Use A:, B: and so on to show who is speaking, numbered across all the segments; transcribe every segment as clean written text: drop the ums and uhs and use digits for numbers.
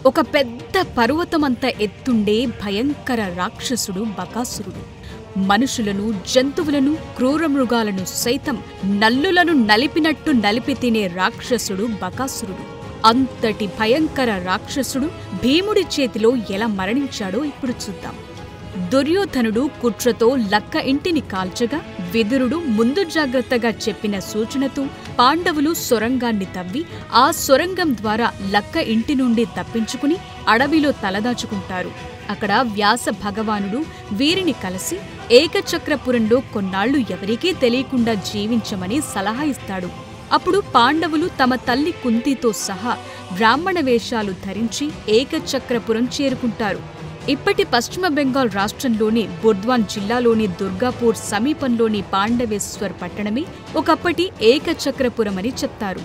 A: ఒక పెద్ద పర్వతమంత ఎత్తుండే భయంకర రాక్షసుడు బకాసురుడు. మనుషులను, జంతువులను, క్రూరమృగాలను సైతం నల్లులను నలిపినట్టు నలిపి తినే రాక్షసుడు బకాసురుడు. అంతటి భయంకర రాక్షసుడు భీముడి చేతిలో ఎలా మరణించాడో ఇప్పుడు చూద్దాం. దుర్యోధనుడు కుట్రతో లక్క ఇంటిని కాల్చగా విదురుడు ముందు జాగ్రత్తగా చెప్పిన సూచనతో పాండవులు సొరంగాన్ని తవ్వి ఆ సొరంగం ద్వారా లక్క ఇంటి నుండి తప్పించుకుని అడవిలో తలదాచుకుంటారు. అక్కడ వ్యాస భగవానుడు వీరిని కలిసి ఏకచక్రపురంలో కొన్నాళ్లు ఎవరికీ తెలియకుండా జీవించమని సలహా ఇస్తాడు. అప్పుడు పాండవులు తమ తల్లి కుంతితో సహా బ్రాహ్మణ వేషాలు ధరించి ఏకచక్రపురం చేరుకుంటారు. ఇప్పటి పశ్చిమ బెంగాల్ రాష్ట్రంలోని బుర్ద్వాన్ జిల్లాలోని దుర్గాపూర్ సమీపంలోని పాండవేశ్వర్ పట్టణమే ఒకప్పటి ఏకచక్రపురమని చెప్తారు.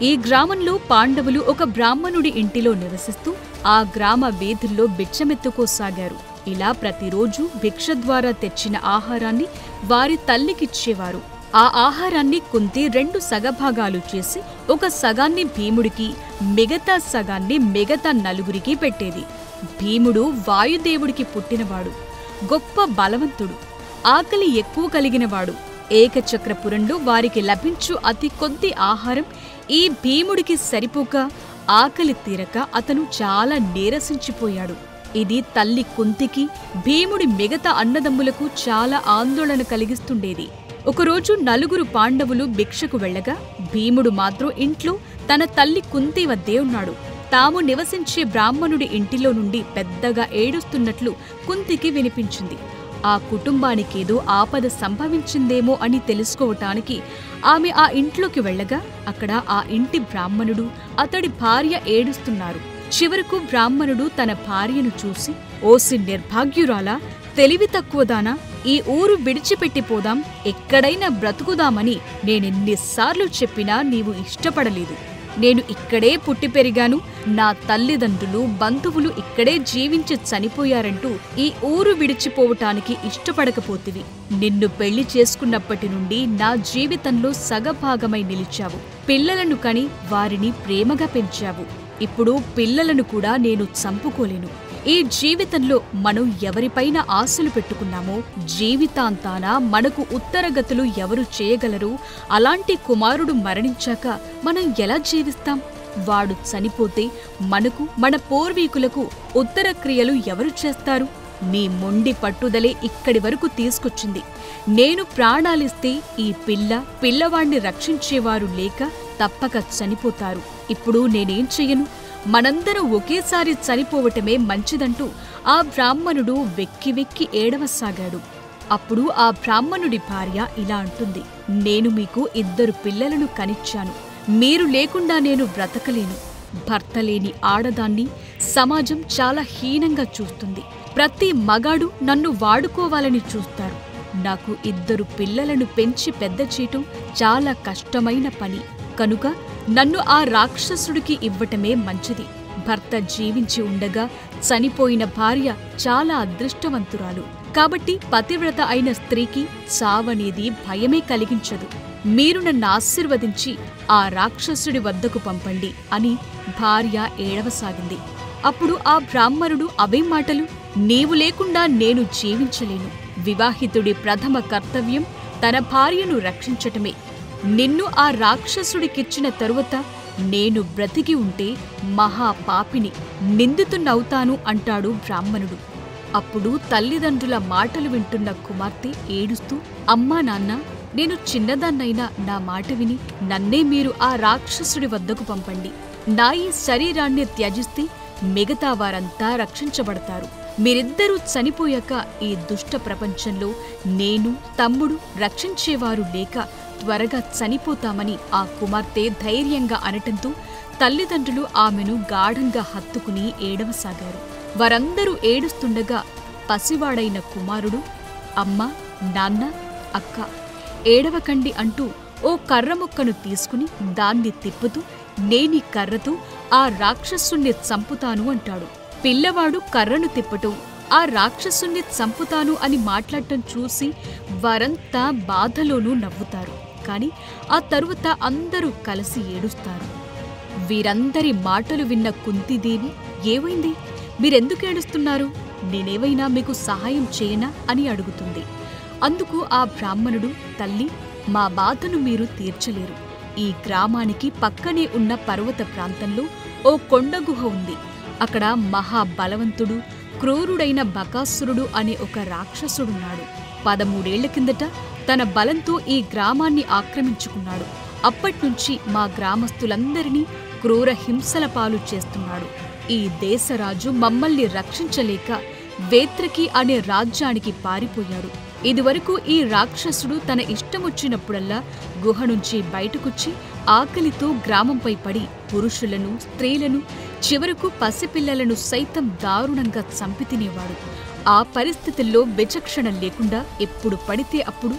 A: ఈ గ్రామంలో పాండవులు ఒక బ్రాహ్మణుడి ఇంటిలో నివసిస్తూ ఆ గ్రామ వీధుల్లో బిచ్చమెత్తుకోసాగారు. ఇలా ప్రతిరోజు భిక్ష ద్వారా తెచ్చిన ఆహారాన్ని వారి తల్లికిచ్చేవారు. ఆ ఆహారాన్ని కుంతి 2 సగభాగాలు చేసి ఒక సగాన్ని భీముడికి, మిగతా సగాన్ని మిగతా నలుగురికి పెట్టేది. భీముడు వాయుదేవుడికి పుట్టినవాడు, గొప్ప బలవంతుడు, ఆకలి ఎక్కువ కలిగినవాడు. ఏకచక్రపురంలో వారికి లభించు అతి కొద్ది ఆహారం ఈ భీముడికి సరిపోక ఆకలి తీరక అతను చాలా నీరసించిపోయాడు. ఇది తల్లి కుంతికి, భీముడి మిగతా అన్నదమ్ములకు చాలా ఆందోళన కలిగిస్తుండేది. ఒకరోజు నలుగురు పాండవులు భిక్షకు వెళ్లగా భీముడు మాత్రం ఇంట్లో తన తల్లి కుంతి వద్దే ఉన్నాడు. తాము నివసించే బ్రాహ్మణుడి ఇంటిలో నుండి పెద్దగా ఏడుస్తున్నట్లు కుంతికి వినిపించింది. ఆ కుటుంబానికేదో ఆపద సంభవించిందేమో అని తెలుసుకోవటానికి ఆమె ఆ ఇంట్లోకి వెళ్లగా అక్కడ ఆ ఇంటి బ్రాహ్మణుడు, అతడి భార్య ఏడుస్తున్నారు. చివరకు బ్రాహ్మణుడు తన భార్యను చూసి, ఓసి నిర్భాగ్యురాలా, తెలివి తక్కువదానా, ఈ ఊరు విడిచిపెట్టిపోదాం, ఎక్కడైనా బ్రతుకుదామని నేనెన్నిసార్లు చెప్పినా నీవు ఇష్టపడలేదు. నేను ఇక్కడే పుట్టి పెరిగాను, నా తల్లిదండ్రులు, బంధువులు ఇక్కడే జీవించి చనిపోయారంటూ ఈ ఊరు విడిచిపోవటానికి ఇష్టపడకపోతివి. నిన్ను పెళ్లి చేసుకున్నప్పటి నుండి నా జీవితంలో సగభాగమై నిలిచావు. పిల్లలను కని వారిని ప్రేమగా పెంచావు. ఇప్పుడు పిల్లలను కూడా నేను చంపుకోలేను. ఈ జీవితంలో మనం ఎవరిపైన ఆశలు పెట్టుకున్నామో జీవితాంతాన మనకు ఉత్తరగతులు ఎవరు చేయగలరు? అలాంటి కుమారుడు మరణించాక మనం ఎలా జీవిస్తాం? వాడు చనిపోతే మనకు, మన పూర్వీకులకు ఉత్తర క్రియలు ఎవరు చేస్తారు? నీ మొండి పట్టుదలే ఇక్కడి వరకు తీసుకొచ్చింది. నేను ప్రాణాలిస్తే ఈ పిల్లవాణ్ణి రక్షించేవారు లేక తప్పక చనిపోతారు. ఇప్పుడు నేనేం చెయ్యను? మనందరం ఒకేసారి చనిపోవటమే మంచిదంటూ ఆ బ్రాహ్మణుడు వెక్కి వెక్కి ఏడవసాగాడు. అప్పుడు ఆ బ్రాహ్మణుడి భార్య ఇలా అంటుంది, నేను మీకు 2 పిల్లలను కనిచ్చాను. మీరు లేకుండా నేను బ్రతకలేను. భర్త లేని ఆడదాన్ని సమాజం చాలా హీనంగా చూస్తుంది. ప్రతి మగాడు నన్ను వాడుకోవాలని చూస్తారు. నాకు 2 పిల్లలను పెంచి పెద్ద చేయటం చాలా కష్టమైన పని. కనుక నన్ను ఆ రాక్షసుడికి ఇవ్వటమే మంచిది. భర్త జీవించి ఉండగా చనిపోయిన భార్య చాలా అదృష్టవంతురాలు. కాబట్టి పతివ్రత అయిన స్త్రీకి చావనేది భయమే కలిగించదు. మీరు నన్ను ఆశీర్వదించి ఆ రాక్షసుడి వద్దకు పంపండి అని భార్య ఏడవసాగింది. అప్పుడు ఆ బ్రాహ్మణుడు, అవేం మాటలు? నీవు లేకుండా నేను జీవించలేను. వివాహితుడి ప్రథమ కర్తవ్యం తన భార్యను రక్షించటమే. నిన్ను ఆ రాక్షసుడికిచ్చిన తరువాత నేను బ్రతికి ఉంటే మహాపాపిని, నిందితున్నవుతాను అంటాడు బ్రాహ్మణుడు. అప్పుడు తల్లిదండ్రుల మాటలు వింటున్న కుమార్తె ఏడుస్తూ, అమ్మా నాన్న, నేను చిన్నదాన్నైనా నా మాట విని నన్నే మీరు ఆ రాక్షసుడి వద్దకు పంపండి. నా ఈ శరీరాన్ని త్యజిస్తే మిగతా వారంతా రక్షించబడతారు. మీరిద్దరూ చనిపోయాక ఈ దుష్ట ప్రపంచంలో నేను, తమ్ముడు రక్షించేవారు లేక త్వరగా చనిపోతామని ఆ కుమార్తె ధైర్యంగా అనటంతో తల్లిదండ్రులు ఆమెను గాఢంగా హత్తుకుని ఏడవసాగారు. వారందరూ ఏడుస్తుండగా పసివాడైన కుమారుడు, అమ్మా, నాన్న, అక్క, ఏడవకండి అంటూ ఓ కర్రముక్కను తీసుకుని దాన్ని తిప్పుతూ, నేనీ కర్రతో ఆ రాక్షసుణ్ణి చంపుతాను అంటాడు. పిల్లవాడు కర్రను తిప్పటం, ఆ రాక్షసుణ్ణి చంపుతాను అని మాట్లాడటం చూసి వారంతా బాధలోనూ నవ్వుతారు. కాని ఆ తరువాత అందరూ కలిసి ఏడుస్తారు. వీరందరి మాటలు విన్న కుంతీదేవి ఏమైంది? మీరెందుకు ఏడుస్తున్నారు? నేనేవైనా మీకు సహాయం చేయనా అని అడుగుతుంది. అందుకు ఆ బ్రాహ్మణుడు, తల్లి, మా బాధను మీరు తీర్చలేరు. ఈ గ్రామానికి పక్కనే ఉన్న పర్వత ప్రాంతంలో ఓ కొండగుహ ఉంది. అక్కడ మహాబలవంతుడు, క్రూరుడైన బకాసురుడు అనే ఒక రాక్షసుడున్నాడు. 13 ఏళ్ల కిందట తన బలంతో ఈ గ్రామాన్ని ఆక్రమించుకున్నాడు. అప్పట్నుంచి మా గ్రామస్తులందరినీ క్రూర హింసల పాలు చేస్తున్నాడు. ఈ దేశరాజు మమ్మల్ని రక్షించలేక వేత్రకి అనే రాజ్యానికి పారిపోయాడు. ఇదివరకు ఈ రాక్షసుడు తన ఇష్టమొచ్చినప్పుడల్లా గుహ నుంచి బయటకొచ్చి ఆకలితో గ్రామంపై పడి పురుషులను, స్త్రీలను, చివరకు పసిపిల్లలను సైతం దారుణంగా చంపి తినేవాడు. ఆ పరిస్థితుల్లో విచక్షణ లేకుండా ఎప్పుడు పడితే అప్పుడు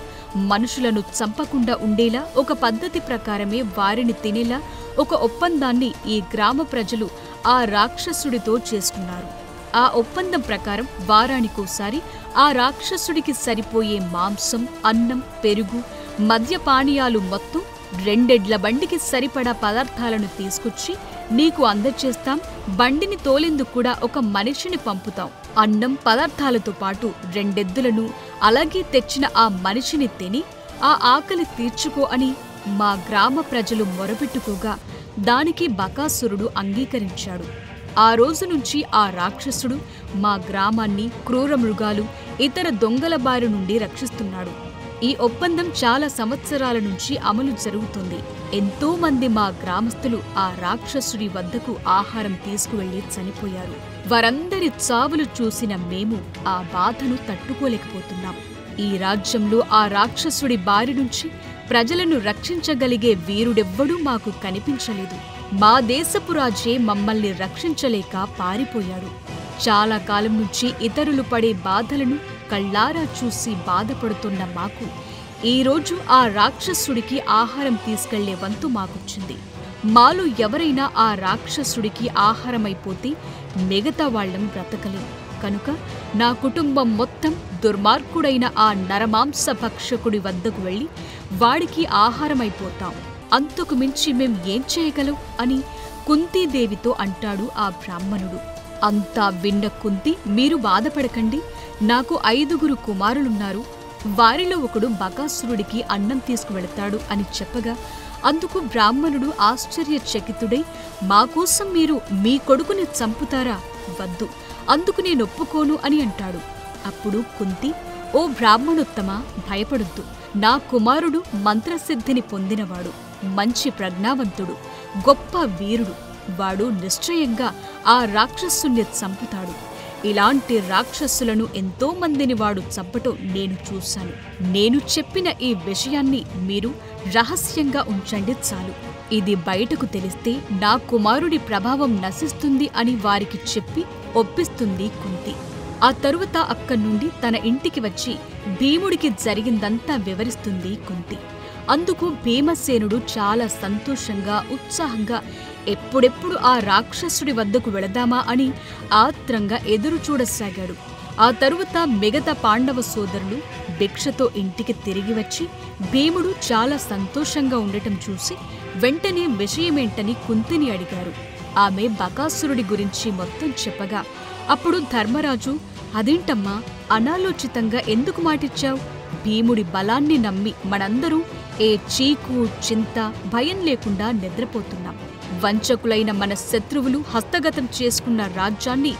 A: మనుషులను చంపకుండా ఉండేలా ఒక పద్ధతి ప్రకారమే వారిని తినేలా ఒక ఒప్పందాన్ని ఈ గ్రామ ప్రజలు ఆ రాక్షసుడితో చేసుకున్నారు. ఆ ఒప్పందం ప్రకారం వారానికోసారి ఆ రాక్షసుడికి సరిపోయే మాంసం, అన్నం, పెరుగు, మద్యపానీయాలు మొత్తం 2 ఎడ్ల బండికి సరిపడా పదార్థాలను తీసుకొచ్చి నీకు అందచేస్తాం. బండిని తోలేందుకు కూడా ఒక మనిషిని పంపుతాం. అన్నం, పదార్థాలతో పాటు 2 ఎద్దులను అలాగే తెచ్చిన ఆ మనిషిని తిని ఆ ఆకలి తీర్చుకో అని మా గ్రామ ప్రజలు మొరపెట్టుకోగా దానికి బకాసురుడు అంగీకరించాడు. ఆ రోజు నుంచి ఆ రాక్షసుడు మా గ్రామాన్ని క్రూర మృగాలు, ఇతర దొంగల బారి నుండి రక్షిస్తున్నాడు. ఈ ఒప్పందం చాలా సంవత్సరాల నుంచి అమలు జరుగుతుంది. ఎంతో మంది మా గ్రామస్తులు ఆ రాక్షసుడి వద్దకు ఆహారం తీసుకువెళ్లి చనిపోయారు. వారందరి చావులు చూసిన మేము ఆ బాధను తట్టుకోలేకపోతున్నాం. ఈ రాజ్యంలో ఆ రాక్షసుడి బారి నుంచి ప్రజలను రక్షించగలిగే వీరుడెవ్వడూ మాకు కనిపించలేదు. మా దేశపు రాజే మమ్మల్ని రక్షించలేక పారిపోయాడు. చాలా కాలం నుంచి ఇతరులు పడే బాధలను కళ్ళారా చూసి బాధపడుతున్న మాకు ఈరోజు ఆ రాక్షసుడికి ఆహారం తీసుకెళ్లే వంతు మాకొచ్చింది. మాలో ఎవరైనా ఆ రాక్షసుడికి ఆహారమైపోతే మిగతా వాళ్లం బ్రతకలేం. కనుక నా కుటుంబం మొత్తం దుర్మార్గుడైన ఆ నరమాంస భక్షకుడి వద్దకు వెళ్లి వాడికి ఆహారమైపోతాం. అంతకు మించి మేం ఏం చేయగలం అని కుంతీదేవితో అంటాడు ఆ బ్రాహ్మణుడు. అంతా విన్న కుంతి, మీరు బాధపడకండి, నాకు 5 కుమారులున్నారు. వారిలో ఒకడు బకాసురుడికి అన్నం తీసుకువెళతాడు అని చెప్పగా అందుకు బ్రాహ్మణుడు ఆశ్చర్యచకితుడై, మాకోసం మీరు మీ కొడుకుని చంపుతారా? వద్దు, అందుకు నేనొప్పుకోను అని అంటాడు. అప్పుడు కుంతి, ఓ బ్రాహ్మణోత్తమా, భయపడొద్దు. నా కుమారుడు మంత్రసిద్ధిని పొందినవాడు, మంచి ప్రజ్ఞావంతుడు, గొప్ప వీరుడు. వాడు నిశ్చయంగా ఆ రాక్షసుని చంపుతాడు. ఇలాంటి రాక్షసులను ఎంతో మందిని వాడు చంపటం నేను చూశాను. నేను చెప్పిన ఈ విషయాన్ని మీరు రహస్యంగా ఉంచండి చాలు. ఇది బయటకు తెలిస్తే నా కుమారుడి ప్రభావం నశిస్తుంది అని వారికి చెప్పి ఒప్పిస్తుంది కుంతి. ఆ తరువాత అక్కడి నుండి తన ఇంటికి వచ్చి భీముడికి జరిగిందంతా వివరిస్తుంది కుంతి. అందుకు భీమసేనుడు చాలా సంతోషంగా, ఉత్సాహంగా ఎప్పుడెప్పుడు ఆ రాక్షసుడి వద్దకు వెళదామా అని ఆత్రంగా ఎదురు చూడసాగాడు. ఆ తరువాత మిగతా పాండవ సోదరులు భిక్షతో ఇంటికి తిరిగి వచ్చి భీముడు చాలా సంతోషంగా ఉండటం చూసి వెంటనే విషయమేంటని కుంతిని అడిగారు. ఆమె బకాసురుడి గురించి మొత్తం చెప్పగా అప్పుడు ధర్మరాజు, అదేంటమ్మా, అనాలోచితంగా ఎందుకు మాటిచ్చావు? భీముడి బలాన్ని నమ్మి మనందరూ ఏ చీకు, చింత, భయం లేకుండా నిద్రపోతున్నాం. వంచకులైన మన శత్రువులు హస్తగతం చేసుకున్న రాజ్యాన్ని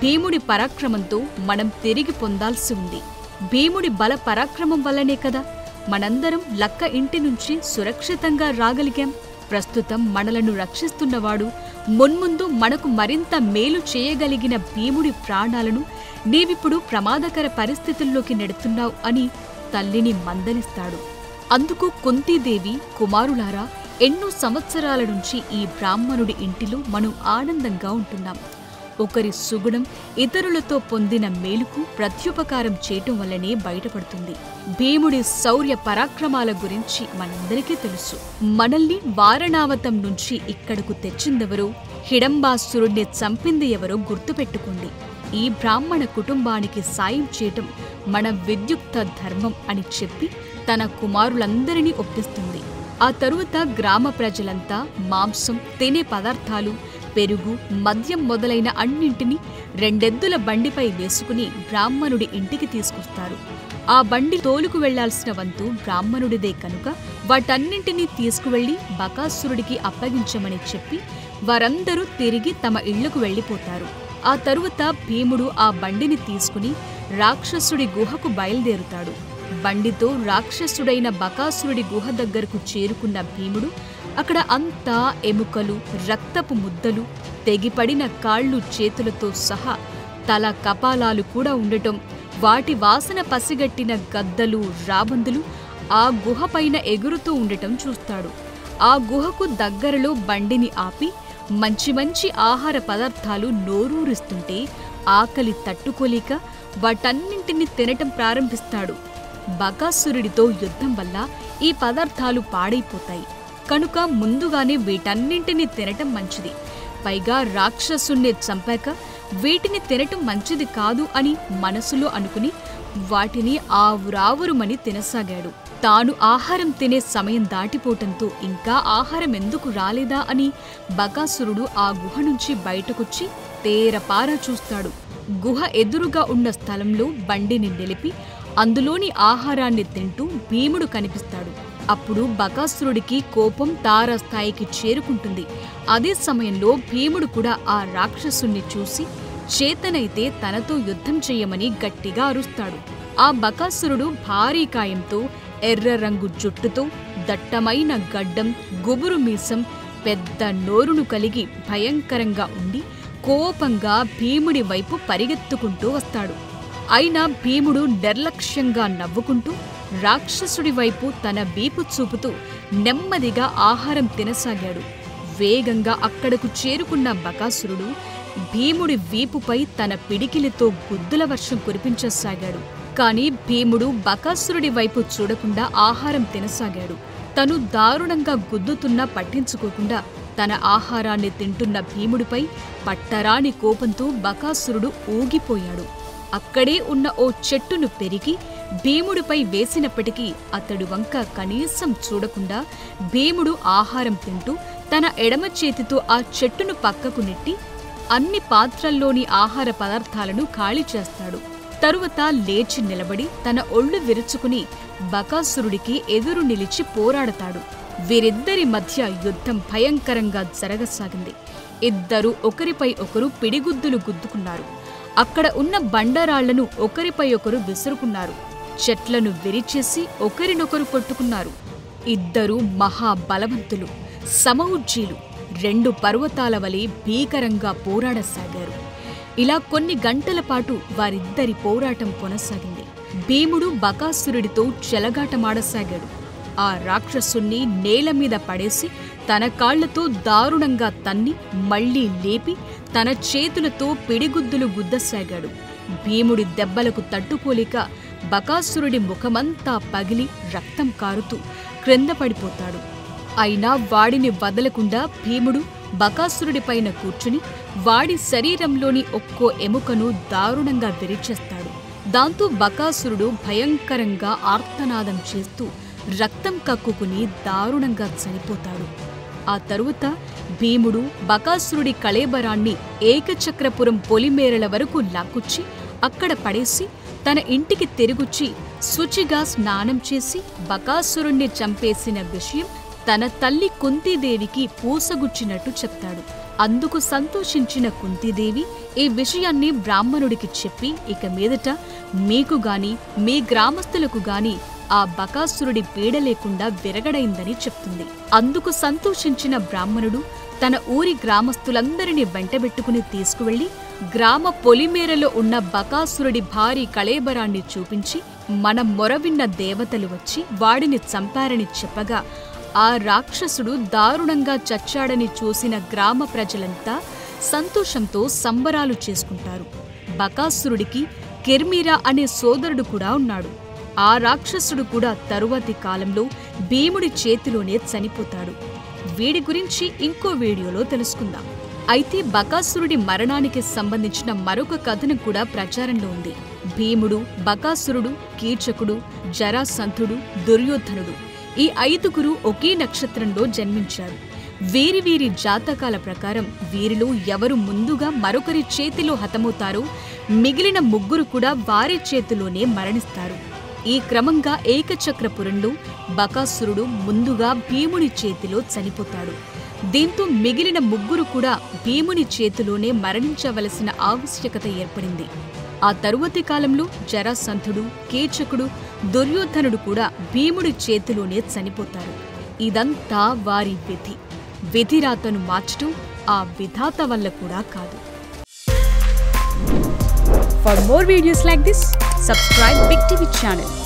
A: భీముడి పరాక్రమంతో మనం తిరిగి పొందాల్సి ఉంది. భీముడి బల పరాక్రమం వల్లనే కదా మనందరం లక్క ఇంటి నుంచి సురక్షితంగా రాగలిగాం. ప్రస్తుతం మనలను రక్షిస్తున్నవాడు, మున్ముందు మనకు మరింత మేలు చేయగలిగిన భీముడి ప్రాణాలను నీవిప్పుడు ప్రమాదకర పరిస్థితుల్లోకి నెడుతున్నావు అని తల్లిని మందలిస్తాడు. అందుకు కుంతీదేవి, కుమారులారా, ఎన్నో సంవత్సరాల నుంచి ఈ బ్రాహ్మణుడి ఇంటిలో మనం ఆనందంగా ఉంటున్నాం. ఒకరి సుగుణం ఇతరులతో పొందిన మేలుకు ప్రత్యుపకారం చేయటం వల్లనే బయటపడుతుంది. భీముడి శౌర్య పరాక్రమాల గురించి మనందరికీ తెలుసు. మనల్ని వారణావతం నుంచి ఇక్కడకు తెచ్చిందెవరో, హిడంబాసురుణ్ణి చంపింది ఎవరో గుర్తుపెట్టుకోండి. ఈ బ్రాహ్మణ కుటుంబానికి సాయం చేయటం మన విద్యుక్త ధర్మం అని చెప్పి తన కుమారులందరినీ ఒప్పిస్తుంది. ఆ తరువాత గ్రామ ప్రజలంతా మాంసం, తినే పదార్థాలు, పెరుగు, మద్యం మొదలైన అన్నింటినీ 2 ఎద్దుల బండిపై వేసుకుని బ్రాహ్మణుడి ఇంటికి తీసుకొస్తారు. ఆ బండి తోలుకు వెళ్లాల్సిన వంతు బ్రాహ్మణుడిదే కనుక వాటన్నింటినీ తీసుకువెళ్లి బకాసురుడికి అప్పగించమని చెప్పి వారందరూ తిరిగి తమ ఇళ్లకు వెళ్లిపోతారు. ఆ తరువాత భీముడు ఆ బండిని తీసుకుని రాక్షసుడి గుహకు బయలుదేరుతాడు. బండితో రాక్షసుడైన బకాసురుడి గుహ దగ్గరకు చేరుకున్న భీముడు అక్కడ అంతా ఎముకలు, రక్తపు ముద్దలు, తెగిపడిన కాళ్ళు చేతులతో సహా తల కపాలాలు కూడా ఉండటం, వాటి వాసన పసిగట్టిన గద్దలు, రాబందులు ఆ గుహపైన ఎగురుతూ ఉండటం చూస్తాడు. ఆ గుహకు దగ్గరలో బండిని ఆపి మంచి మంచి ఆహార పదార్థాలు నోరూరిస్తుంటే ఆకలి తట్టుకోలేక వాటన్నింటినీ తినటం ప్రారంభిస్తాడు. బకాసురుడితో యుద్ధం వల్ల ఈ పదార్థాలు పాడైపోతాయి కనుక ముందుగానే వీటన్నింటినీ తినటం మంచిది. పైగా రాక్షసుణ్ణి చంపాక వీటిని తినటం మంచిది కాదు అని మనసులో అనుకుని వాటిని ఆవురావురుమని తినసాగాడు. తాను ఆహారం తినే సమయం దాటిపోవటంతో ఇంకా ఆహారం ఎందుకు రాలేదా అని బకాసురుడు ఆ గుహ నుంచి బయటకొచ్చి తేరపారా చూస్తాడు. గుహ ఎదురుగా ఉన్న స్థలంలో బండిని నిలిపి అందులోని ఆహారాన్ని తింటూ భీముడు కనిపిస్తాడు. అప్పుడు బకాసురుడికి కోపం తారాస్థాయికి చేరుకుంటుంది. అదే సమయంలో భీముడు కూడా ఆ రాక్షసుణ్ణి చూసి చేతనైతే తనతో యుద్ధం చెయ్యమని గట్టిగా అరుస్తాడు. ఆ బకాసురుడు భారీ కాయంతో, ఎర్ర రంగు జుట్టుతో, దట్టమైన గడ్డం, గుబురు మీసం, పెద్ద నోరును కలిగి భయంకరంగా ఉండి కోపంగా భీముడి వైపు పరిగెత్తుకుంటూ వస్తాడు. అయినా భీముడు నిర్లక్ష్యంగా నవ్వుకుంటూ రాక్షసుడి వైపు తన వీపు చూపుతూ నెమ్మదిగా ఆహారం తినసాగాడు. వేగంగా అక్కడకు చేరుకున్న బకాసురుడు భీముడి వీపుపై తన పిడికిలితో గుద్దుల వర్షం కురిపించసాగాడు. కాని భీముడు బకాసురుడి వైపు చూడకుండా ఆహారం తినసాగాడు. తను దారుణంగా గుద్దుతున్నా పట్టించుకోకుండా తన ఆహారాన్ని తింటున్న భీముడిపై పట్టరాని కోపంతో బకాసురుడు ఊగిపోయాడు. అక్కడే ఉన్న ఓ చెట్టును పెరికి భీముడిపై వేసినప్పటికీ అతడు వంక కనీసం చూడకుండా భీముడు ఆహారం తింటూ తన ఎడమ చేతితో ఆ చెట్టును పక్కకు నెట్టి అన్ని పాత్రల్లోని ఆహార పదార్థాలను ఖాళీ చేస్తాడు. తరువాత లేచి నిలబడి తన ఒళ్ళు విరుచుకుని బకాసురుడికి ఎదురు నిలిచి పోరాడతాడు. వీరిద్దరి మధ్య యుద్ధం భయంకరంగా జరగసాగింది. ఇద్దరూ ఒకరిపై ఒకరు పిడిగుద్దులు గుద్దుకున్నారు. అక్కడ ఉన్న బండరాళ్లను ఒకరిపై ఒకరు విసురుకున్నారు. చెట్లను విరిచేసి ఒకరినొకరు కొట్టుకున్నారు. ఇద్దరూ మహాబలవంతులు, సమఉజ్జీలు 2 పర్వతాల వలె భీకరంగా పోరాడసాగారు. ఇలా కొన్ని గంటల పాటు వారిద్దరి పోరాటం కొనసాగింది. భీముడు బకాసురుడితో చెలగాటమాడసాగాడు. ఆ రాక్షసుణ్ణి నేలమీద పడేసి తన కాళ్లతో దారుణంగా తన్ని మళ్లీ లేపి తన చేతులతో పిడిగుద్దులు గుద్దసాగాడు. భీముడి దెబ్బలకు తట్టుకోలేక బకాసురుడి ముఖమంతా పగిలి రక్తం కారుతూ క్రింద పడిపోతాడు. అయినా వాడిని వదలకుండా భీముడు బకాసురుడిపైన కూర్చుని వాడి శరీరంలోని ఒక్కో ఎముకను దారుణంగా విరిచేస్తాడు. దాంతో బకాసురుడు భయంకరంగా ఆర్తనాదం చేస్తూ రక్తం కక్కుకుని దారుణంగా చనిపోతాడు. ఆ తరువాత భీముడు బకాసురుడి కళేబరాన్ని ఏకచక్రపురం పొలిమేరల వరకు లాక్కుచ్చి అక్కడ పడేసి తన ఇంటికి తిరిగొచ్చి శుచిగా స్నానం చేసి బకాసురుణ్ణి చంపేసిన విషయం తన తల్లి కుంతీదేవికి పూసగుచ్చినట్టు చెప్తాడు. అందుకు సంతోషించిన కుంతీదేవి ఈ విషయాన్ని బ్రాహ్మణుడికి చెప్పి ఇక మీదట మీకు గాని మీ గ్రామస్తులకు గాని ఆ బకాసురుడి పీడ లేకుండా విరగడైందని చెప్తుంది. అందుకు సంతోషించిన బ్రాహ్మణుడు తన ఊరి గ్రామస్తులందరినీ వెంటబెట్టుకుని తీసుకువెళ్లి గ్రామ పొలిమేరలో ఉన్న బకాసురుడి భారీ కళేబరాన్ని చూపించి మన మొరవిన్న దేవతలు వచ్చి వాడిని చంపారని చెప్పగా ఆ రాక్షసుడు దారుణంగా చచ్చాడని చూసిన గ్రామ ప్రజలంతా సంతోషంతో సంబరాలు చేసుకుంటారు. బకాసురుడికి కిర్మీరా అనే సోదరుడు కూడా ఉన్నాడు. ఆ రాక్షసుడు కూడా తరువాతి కాలంలో భీముడి చేతిలోనే చనిపోతాడు. వీడి గురించి ఇంకో వీడియోలో తెలుసుకుందాం. అయితే బకాసురుడి మరణానికి సంబంధించిన మరొక కథనం కూడా ప్రచారంలో ఉంది. భీముడు, బకాసురుడు, కీచకుడు, జరాసంధుడు, దుర్యోధనుడు ఈ 5గురు ఒకే నక్షత్రంలో జన్మించారు. వీరి వీరి జాతకాల ప్రకారం వీరిలో ఎవరు ముందుగా మరొకరి చేతిలో హతమవుతారో మిగిలిన ముగ్గురు కూడా వారి చేతిలోనే మరణిస్తారు. ఈ క్రమంగా ఏకచక్రపురంలో బకాసురుడు ముందుగా భీముని చేతిలో చనిపోతాడు. దీంతో మిగిలిన ముగ్గురు కూడా భీముని చేతిలోనే మరణించవలసిన ఆవశ్యకత ఏర్పడింది. ఆ తరువాతి కాలంలో జరాసంధుడు, కీచకుడు, దుర్యోధనుడు కూడా భీముడి చేతిలోనే చనిపోతారు. ఇదంతా వారి విధి. విధిరాతను మార్చడం ఆ విధాత వల్ల కూడా కాదు. For more videos like this, subscribe Big TV channel.